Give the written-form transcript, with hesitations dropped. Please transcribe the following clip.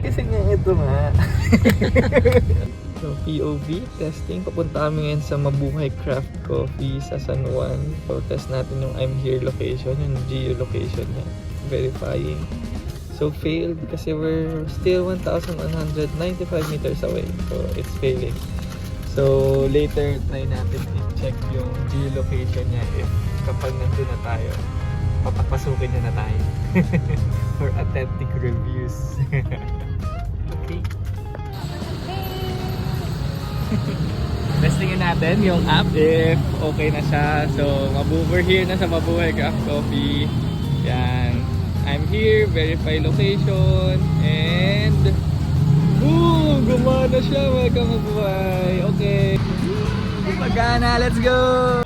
Kasi nga ito nga. So, POV testing. Papunta kami ngayon sa Mabuhay Craft Coffee sa San Juan. So, test natin yung I'm here location, yung geolocation niya. Verifying. So, failed kasi we're still 1,195 meters away. So, it's failing. So, later try natin i-check yung geolocation niya if kapag nandun na tayo, papapasukin niya na tayo. For authentic reviews. Okay. Testingin natin yung app if okay na siya. So, we're here na sa Mabuhay Craft Coffee. Yan. I'm here, verify location, and boom! Gumana siya mga kamabuhay. Okay. Gumagana, let's go!